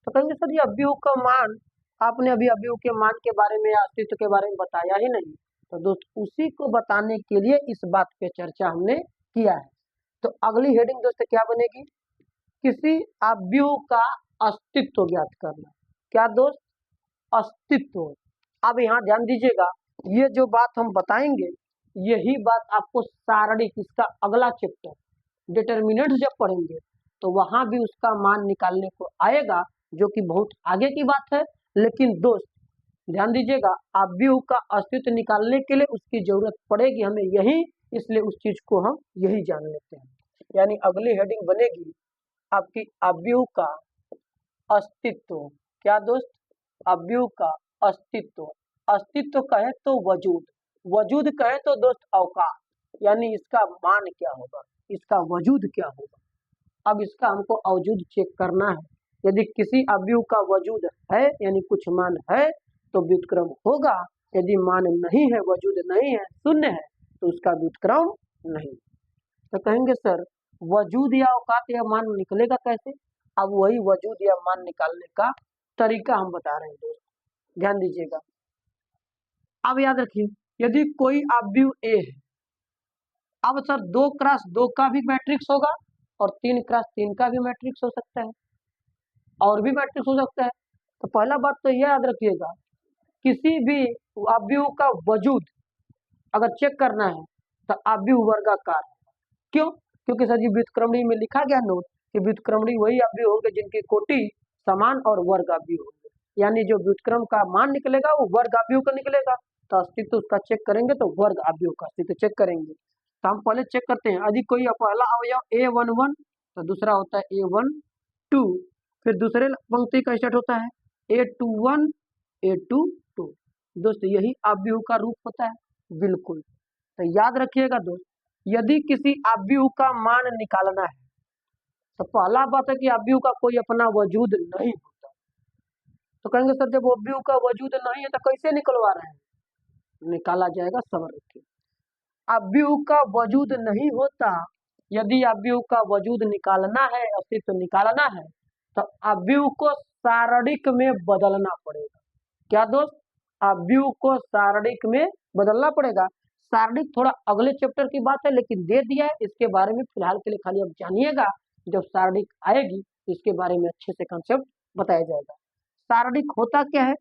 तो कहेंगे सर ये अवयव का मान, आपने अभी अवयव के मान के बारे में, अस्तित्व के बारे में बताया ही नहीं। तो दोस्त उसी को बताने के लिए इस बात पे चर्चा हमने किया है। तो अगली हेडिंग दोस्त क्या बनेगी? किसी अवयव का अस्तित्व ज्ञात करना। क्या दोस्त? अस्तित्व। अब यहाँ ध्यान दीजिएगा, ये जो बात हम बताएंगे यही बात आपको सारणिक, इसका अगला चैप्टर डिटर्मिनेंट्स जब पढ़ेंगे तो वहां भी उसका मान निकालने को आएगा, जो कि बहुत आगे की बात है। लेकिन दोस्त ध्यान दीजिएगा, अवयव का अस्तित्व निकालने के लिए उसकी जरूरत पड़ेगी हमें यही, इसलिए उस चीज को हम यही जान लेते हैं। यानी अगली हेडिंग बनेगी आपकी अवयव का अस्तित्व। क्या दोस्त? अवयव का अस्तित्व। अस्तित्व कहे तो वजूद, वजूद कहे तो दोस्त अवकाश, यानी इसका मान क्या होगा, इसका वजूद क्या होगा। अब इसका हमको अवजूद चेक करना है। यदि किसी अवयव का वजूद है यानी कुछ मान है तो व्युत्क्रम होगा। यदि मान नहीं है, वजूद नहीं है, शून्य है, तो उसका व्युत्क्रम नहीं। तो कहेंगे सर वजूद या औकात या मान निकलेगा कैसे? अब वही वजूद या मान निकालने का तरीका हम बता रहे हैं दोस्त, ध्यान दीजिएगा। अब याद रखिए, यदि कोई अवयव ए है, अब सर 2x2 का भी मैट्रिक्स होगा और 3x3 का भी मैट्रिक्स हो सकता है, और भी मैट्रिक्स हो सकता है। तो पहला बात तो यह याद रखिएगा, किसी भी अवयव का वजूद अगर चेक करना है तो अवयव वर्गाकार। क्यों? क्योंकि सर जी व्युत्क्रमणी में लिखा गया नोट कि व्युत्क्रमणी वही अवयव होंगे जिनकी कोटि समान और वर्ग अवयव होंगे। यानी जो व्युत्क्रम का मान निकलेगा वो वर्ग अवयव का निकलेगा। तो अस्तित्व उसका चेक करेंगे तो वर्ग अवयव का अस्तित्व चेक करेंगे। तो हम पहले चेक करते हैं, यदि कोई पहला अवयव A11 तो दूसरा होता है A12, फिर दूसरे पंक्ति का स्टार्ट होता है A21 A22। दोस्त यही अवयव का रूप होता है, बिल्कुल। तो याद रखिएगा दोस्त, यदि किसी अवयव का मान निकालना है तो पहला बात है कि अवयव का कोई अपना वजूद नहीं होता। तो कहेंगे सर जब अवयव का वजूद नहीं है तो कैसे निकलवा रहे हैं? निकाला जाएगा, समझ रखिए। अवयव का वजूद नहीं होता, यदि अवयव का वजूद निकालना है, अस्तित्व निकालना है, तो अवयव को सारणिक में बदलना पड़ेगा। क्या दोस्त? अवयव को सारणिक में बदलना पड़ेगा। सारणिक थोड़ा अगले चैप्टर की बात है, लेकिन दे दिया है, इसके बारे में फिलहाल के लिए खाली अब जानिएगा। जब सारणिक आएगी तो इसके बारे में अच्छे से कंसेप्ट बताया जाएगा। सारणिक होता क्या है?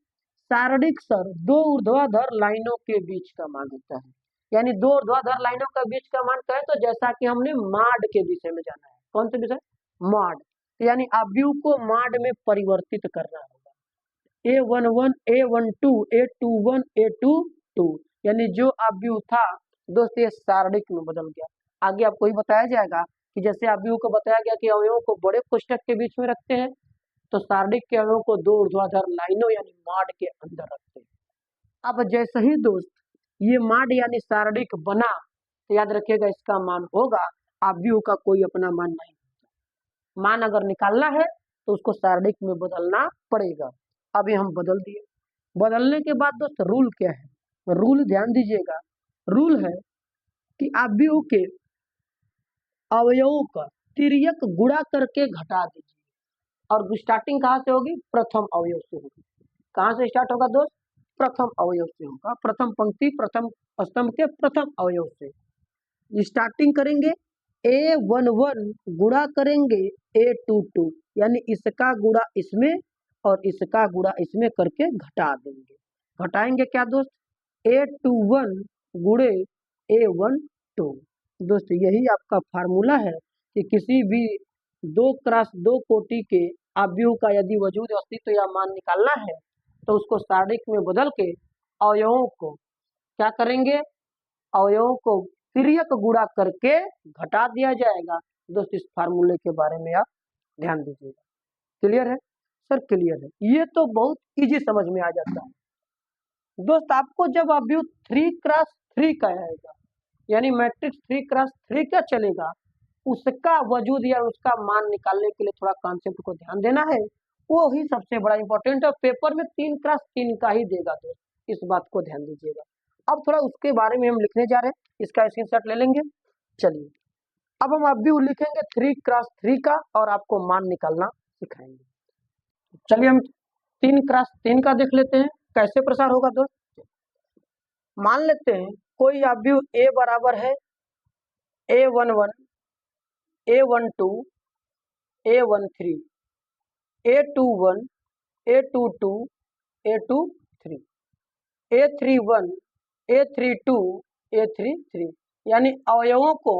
सारणिक सर दो ऊर्ध्वाधर लाइनों के बीच का मान होता है। यानी दो ऊर्ध्वाधर लाइनों का बीच का मान कहे तो जैसा कि हमने माड के विषय में जाना है। कौन से विषय? माड। तो यानी अवयव को माड में परिवर्तित करना होगा। A11 A12 A21 A22, यानी जो अवयव था दोस्त ये सारणिक में बदल गया। आगे आपको ही बताया जाएगा कि जैसे अवयव को बताया गया कि अवयवों को बड़े कोष्ठक के बीच में रखते हैं, तो सारणिक के अवयवों को दो ऊर्ध्वाधर लाइनों यानी माड के अंदर रखते हैं। अब जैसे ही दोस्त ये माड यानी सारणिक बना तो याद रखिएगा इसका मान होगा, अवयव का कोई अपना मान नहीं होता। मान अगर निकालना है तो उसको सारणिक में बदलना पड़ेगा। अभी हम बदल दिए। बदलने के बाद दोस्त रूल क्या है? रूल ध्यान दीजिएगा, रूल है कि अवयव के अवयवों का तिर्यक गुणा करके घटा दीजिए। और स्टार्टिंग कहाँ से होगी? प्रथम अवयव से होगी। कहाँ से स्टार्ट होगा दोस्त? प्रथम अवयव से होगा। प्रथम पंक्ति प्रथम स्तंभ के प्रथम अवयव से स्टार्टिंग करेंगे। A11 गुणा करेंगे A22, यानी इसका गुणा इसमें और इसका गुणा इसमें करके घटा देंगे। घटाएंगे क्या दोस्त, A21 गुणे A12। दोस्त यही आपका फार्मूला है कि किसी भी 2x2 कोटि के अवयव का यदि वजूद अस्तित्व या मान निकालना है तो उसको सारणिक में बदल के अवयवों को क्या करेंगे, अवयवों को तिर्यक गुणा करके घटा दिया जाएगा। दोस्त इस फार्मूले के बारे में आप ध्यान दीजिएगा। क्लियर है सर? क्लियर है। ये तो बहुत इजी समझ में आ जाता है दोस्त। आपको जब अवयव 3x3 का आएगा यानी मैट्रिक्स 3x3 का चलेगा, उसका वजूद या उसका मान निकालने के लिए थोड़ा कॉन्सेप्ट को ध्यान देना है, वो ही सबसे बड़ा इंपॉर्टेंट है। पेपर में 3x3 का ही देगा दोस्त, इस बात को ध्यान दीजिएगा। अब थोड़ा उसके बारे में हम लिखने जा रहे हैं, इसका स्क्रीनशॉट ले लेंगे। चलिए अब हम अवयव लिखेंगे 3x3 का और आपको मान निकालना सिखाएंगे। चलिए हम 3x3 का देख लेते हैं कैसे प्रसार होगा दोस्त। मान लेते हैं कोई अवयव A बराबर है A11, A12, A13, A21, A22, A23, A31, A32, A33, यानी अवयवों को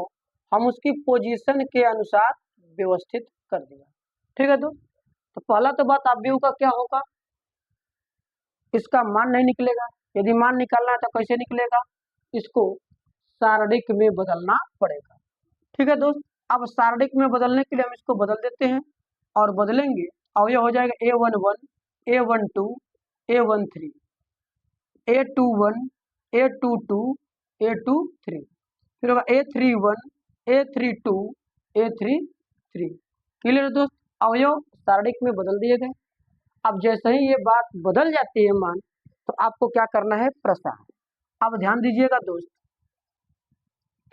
हम उसकी पोजीशन के अनुसार व्यवस्थित कर दिया। ठीक है दोस्त, तो पहला तो बात अवयव का क्या होगा, इसका मान नहीं निकलेगा। यदि मान निकालना है तो कैसे निकलेगा, इसको सारणिक में बदलना पड़ेगा। ठीक है दोस्त, अब सारणिक में बदलने के लिए हम इसको बदल देते हैं और बदलेंगे, अवयव हो जाएगा A11, A12, A13, A21, A22, A23, फिर होगा A31, A32, A33। क्लियर दोस्त, अवयव सारणिक में बदल दिए गए। अब जैसे ही ये बात बदल जाती है मान, तो आपको क्या करना है, प्रसार। अब ध्यान दीजिएगा दोस्त,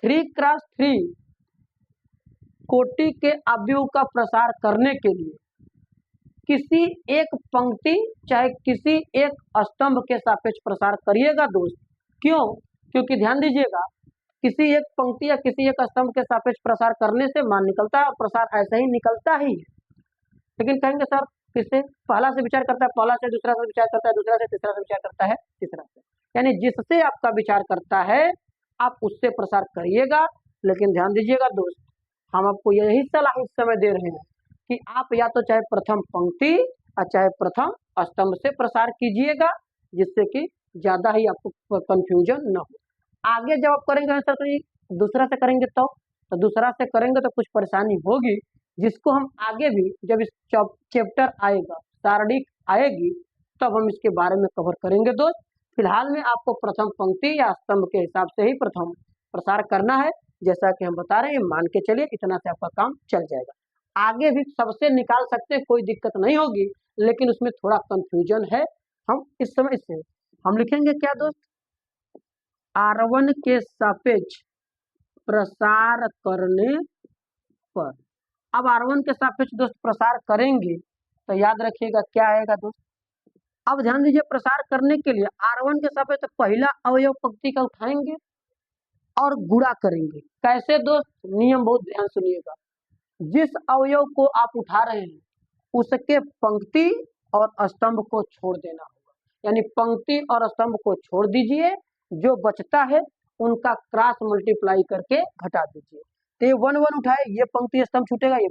3x3 कोटि के अवयव का प्रसार करने के लिए किसी एक पंक्ति चाहे किसी एक स्तंभ के सापेक्ष प्रसार करिएगा दोस्त। क्यों? क्योंकि ध्यान दीजिएगा, किसी एक पंक्ति या किसी एक स्तंभ के सापेक्ष प्रसार करने से मान निकलता है और प्रसार ऐसा ही निकलता ही है। लेकिन कहेंगे सर किससे, पहला से विचार करता है, पहला से दूसरा से विचार करता है, दूसरा से तीसरा से विचार करता है, तीसरा से, यानी जिससे आपका विचार करता है आप उससे प्रसार करिएगा। लेकिन ध्यान दीजिएगा दोस्त, हम आपको यही सलाह इस समय दे रहे हैं कि आप या तो चाहे प्रथम पंक्ति और चाहे प्रथम स्तंभ से प्रसार कीजिएगा, जिससे कि ज्यादा ही आपको कंफ्यूजन न हो। आगे जब आप करेंगे सर तो दूसरा से करेंगे तो दूसरा से करेंगे तो कुछ परेशानी होगी, जिसको हम आगे भी जब इस चैप्टर आएगा, सारणिक आएगी, तब हम इसके बारे में कवर करेंगे दोस्त। फिलहाल में आपको प्रथम पंक्ति या स्तंभ के हिसाब से ही प्रथम प्रसार करना है, जैसा कि हम बता रहे हैं। मान के चलिए इतना से आपका काम चल जाएगा। आगे भी सबसे निकाल सकते हैं, कोई दिक्कत नहीं होगी, लेकिन उसमें थोड़ा कंफ्यूजन है। हम इस समय से हम लिखेंगे क्या दोस्त, R1 के सापेक्ष प्रसार करने पर। अब R1 के सापेक्ष दोस्त प्रसार करेंगे तो याद रखिएगा क्या आएगा दोस्त। अब ध्यान दीजिए, प्रसार करने के लिए R1 के सापेक्ष पहला अवयव पंक्ति का उठाएंगे और गुणा करेंगे। कैसे दोस्त, नियम बहुत ध्यान सुनिएगा। जिस अवयव को आप उठा रहे हैं उसके पंक्ति और स्तंभ को छोड़ देना होगा, यानी पंक्ति और स्तंभ को छोड़ दीजिए, जो बचता है उनका क्रॉस मल्टीप्लाई करके घटा दीजिए। तो ये 1 1 उठाए, ये पंक्ति स्तंभ छूटेगा, ये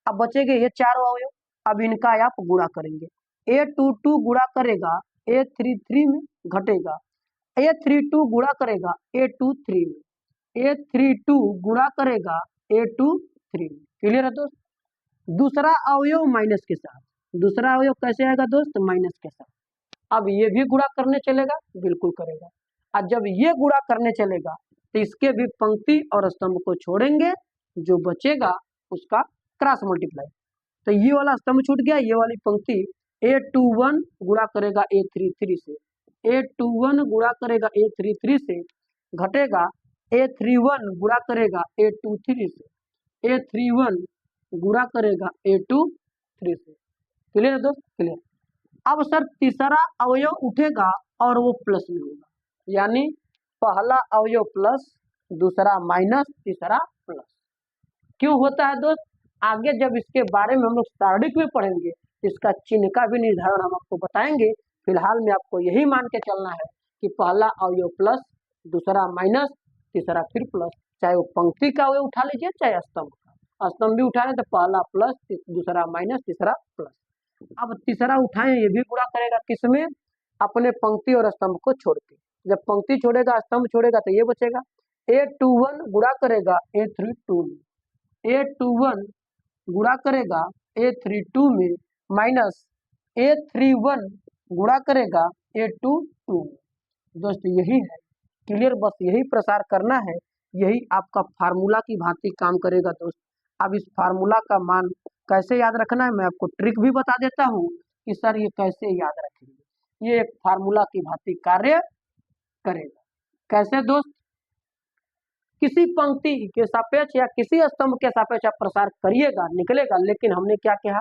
अब बचेंगे ये चारों अवयव। अब इनका आप गुणा करेंगे, A22 गुणा करेगा A33 में, घटेगा A32 गुणा करेगा A23 में, A32 गुणा करेगा A23 में। क्लियर है दोस्त। दूसरा अवयव माइनस के साथ, दूसरा अवयव कैसे आएगा दोस्त, माइनस के साथ। अब ये भी गुणा करने चलेगा, बिल्कुल करेगा। और जब ये गुणा करने चलेगा तो इसके भी पंक्ति और स्तंभ को छोड़ेंगे, जो बचेगा उसका क्रॉस मल्टीप्लाई। तो ये वाला स्तंभ छूट गया, ये वाली पंक्ति A21 गुणा करेगा A33 से, A21 गुणा करेगा A33 से, घटेगा A31 गुणा करेगा A23 से, A31 गुणा करेगा A23 से। क्लियर है दोस्त, क्लियर। अब सर तीसरा अवयव उठेगा और वो प्लस में होगा, यानी पहला अवयव प्लस, दूसरा माइनस, तीसरा प्लस। क्यों होता है दोस्त, आगे जब इसके बारे में हम लोग सारणिक में पढ़ेंगे, इसका चिन्ह का भी निर्धारण हम आपको बताएंगे, फिलहाल में आपको यही मान के चलना है कि पहला अवयव प्लस, दूसरा माइनस, तीसरा फिर प्लस। चाहे वो पंक्ति का अवयव उठा लीजिए, चाहे स्तंभ का। स्तंभ भी उठाए तो पहला प्लस, दूसरा माइनस, तीसरा प्लस। अब तीसरा उठाएं, ये भी गुणा करेगा किसमें? अपने पंक्ति और स्तंभ को छोड़ के। जब पंक्ति छोड़ेगा, स्तंभ छोड़ेगा तो ये बचेगा। A21 गुणा करेगा A32 में, A21 गुणा करेगा A32 में, माइनस A31 गुणा करेगा A22 में। दोस्तों यही है, क्लियर? बस यही प्रसार करना है, यही आपका फार्मूला की भांति काम करेगा दोस्त। अब इस फार्मूला का मान कैसे याद रखना है, मैं आपको ट्रिक भी बता देता हूँ कि सर ये कैसे याद रखेंगे। ये एक फार्मूला की भांति कार्य करेगा। कैसे दोस्त? किसी पंक्ति के सापेक्ष या किसी स्तंभ के सापेक्ष आप प्रसार करिएगा, निकलेगा, लेकिन हमने क्या कहा?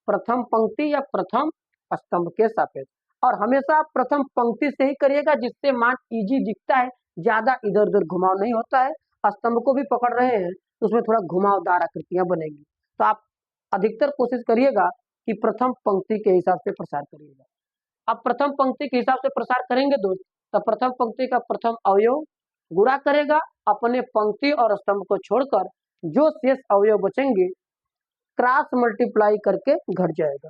प्रथम पंक्ति या प्रथम स्तंभ के सापेक्ष। और हमेशा आप प्रथम पंक्ति से ही करिएगा, जिससे मान इजी दिखता है, ज्यादा इधर उधर घुमाव नहीं होता है। स्तंभ को भी पकड़ रहे हैं तो उसमें थोड़ा घुमावदार आकृतियां बनेगी। तो आप अधिकतर कोशिश करिएगा कि प्रथम पंक्ति के हिसाब से प्रसार करिएगा। अब प्रथम पंक्ति के हिसाब से प्रसार करेंगे दोस्त, तो प्रथम पंक्ति का प्रथम अवयव गुणा करेगा अपने पंक्ति और स्तंभ को छोड़कर, जो शेष अवयव बचेंगे क्रॉस मल्टीप्लाई करके घट जाएगा।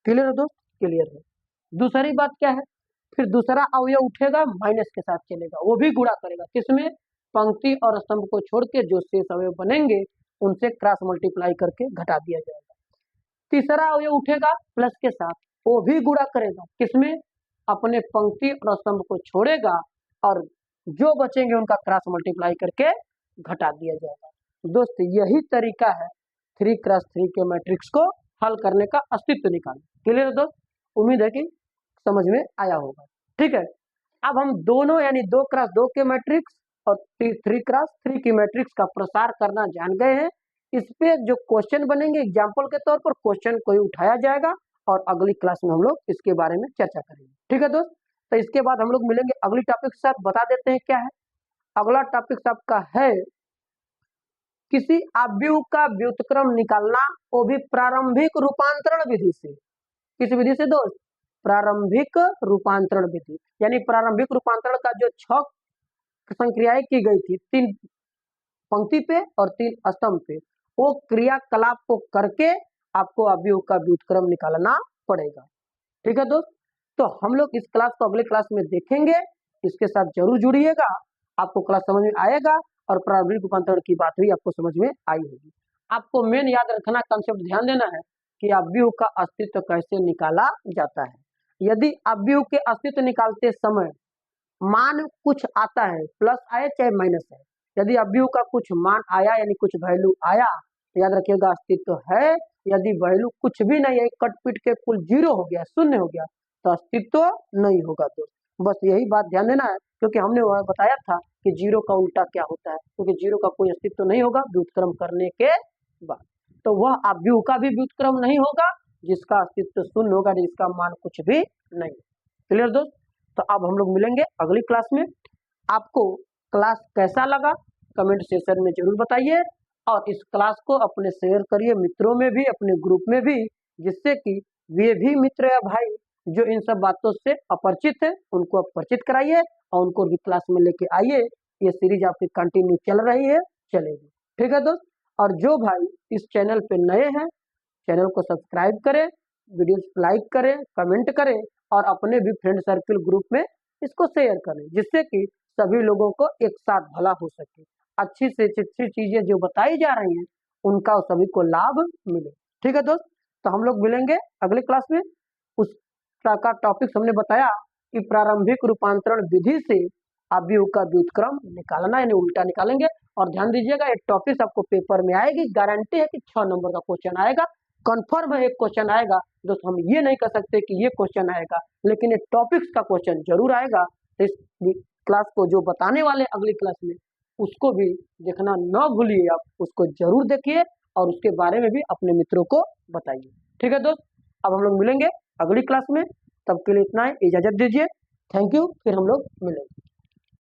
क्लियर है दोस्त? क्लियर है। दूसरी बात क्या है? फिर दूसरा अवयव उठेगा, माइनस के साथ चलेगा, वो भी गुणा करेगा किसमें? पंक्ति और स्तंभ को छोड़ के जो शेष अवयव बनेंगे उनसे क्रॉस मल्टीप्लाई करके घटा दिया जाएगा। तीसरा अवयव उठेगा प्लस के साथ, वो भी गुणा करेगा किसमें? अपने पंक्ति और स्तंभ को छोड़ेगा और जो बचेंगे उनका क्रॉस मल्टीप्लाई करके घटा दिया जाएगा। दोस्त यही तरीका है 3x3 के मैट्रिक्स को हल करने का, अस्तित्व निकालने। क्लियर दोस्त? उम्मीद है कि समझ में आया होगा। ठीक है, अब हम दोनों यानी 2x2 के मैट्रिक्स और 3x3 की मैट्रिक्स का प्रसार करना जान गए हैं। इस पे जो क्वेश्चन बनेंगे एग्जाम्पल के तौर पर क्वेश्चन को ही उठाया जाएगा और अगली क्लास में हम लोग इसके बारे में चर्चा करेंगे। ठीक है दोस्त? तो इसके बाद हम लोग मिलेंगे अगली टॉपिक के साथ। बता देते हैं क्या है अगला टॉपिक आपका है, किसी अवयव का व्युत्क्रम निकालना, वो भी प्रारंभिक रूपांतरण विधि से। किस विधि से दोस्त? प्रारंभिक रूपांतरण विधि। यानी प्रारंभिक रूपांतरण का जो 6 संक्रियाएं की गई थी, 3 पंक्ति पे और 3 स्तंभ पे, वो क्रियाकलाप को करके आपको अवयव का व्युत्क्रम निकालना पड़ेगा। ठीक है दोस्त? तो हम लोग इस क्लास को अगले क्लास में देखेंगे, इसके साथ जरूर जुड़िएगा, आपको क्लास समझ में आएगा और प्रारंभिक रूपांतरण की बात भी आपको समझ में आई होगी। आपको मेन याद रखना, कंसेप्ट ध्यान देना है कि अवयव का अस्तित्व कैसे निकाला जाता है। यदि अवयव के अस्तित्व निकालते समय मान कुछ आता है, प्लस आए चाहे माइनस है, यदि अवयव का कुछ मान आया यानी कुछ वैल्यू आया, तो याद रखिएगा अस्तित्व है। यदि वैल्यू कुछ भी नहीं है, कट पीट के कुल 0 हो गया, शून्य हो गया, तो अस्तित्व नहीं होगा दोस्त। बस यही बात ध्यान देना है, क्योंकि हमने वह बताया था कि 0 का उल्टा क्या होता है, क्योंकि 0 का कोई अस्तित्व नहीं होगा व्युत्क्रम करने के बाद। तो वह अवयव का भी व्युत्क्रम नहीं होगा जिसका अस्तित्व शून्य होगा, जिसका मान कुछ भी नहीं। क्लियर दोस्त? तो अब हम लोग मिलेंगे अगली क्लास में। आपको क्लास कैसा लगा कमेंट सेक्शन में जरूर बताइए, और इस क्लास को अपने शेयर करिए मित्रों में भी, अपने ग्रुप में भी, जिससे कि वे भी मित्र या भाई जो इन सब बातों से अपरिचित है उनको आप परिचित कराइए और उनको भी क्लास में लेके आइए। ये सीरीज आपकी कंटिन्यू चल रही है, चलेगी। ठीक है दोस्त? और जो भाई इस चैनल पे नए हैं, चैनल को सब्सक्राइब करें, वीडियो लाइक करें, कमेंट करें और अपने भी फ्रेंड सर्किल ग्रुप में इसको शेयर करें, जिससे कि सभी लोगों को एक साथ भला हो सके। अच्छी से अच्छी चीजें जो बताई जा रही हैं उनका सभी को लाभ मिले। ठीक है दोस्त? तो हम लोग मिलेंगे अगले क्लास में। उस का टॉपिक हमने बताया कि प्रारंभिक रूपांतरण विधि से अवयव का व्युत्क्रम निकालना, यानी उल्टा निकालेंगे। और ध्यान दीजिएगा, एक टॉपिक आपको पेपर में आएगी, गारंटी है कि 6 नंबर का क्वेश्चन आएगा, कंफर्म है एक क्वेश्चन आएगा। दोस्तों हम ये नहीं कह सकते कि ये क्वेश्चन आएगा, लेकिन एक टॉपिक्स का क्वेश्चन जरूर आएगा। इस क्लास को जो बताने वाले अगली क्लास में, उसको भी देखना न भूलिए, आप उसको जरूर देखिए और उसके बारे में भी अपने मित्रों को बताइए। ठीक है दोस्त? अब हम लोग मिलेंगे अगली क्लास में, तब के लिए इतना ही, इजाजत दीजिए। थैंक यू, फिर हम लोग मिलेंगे।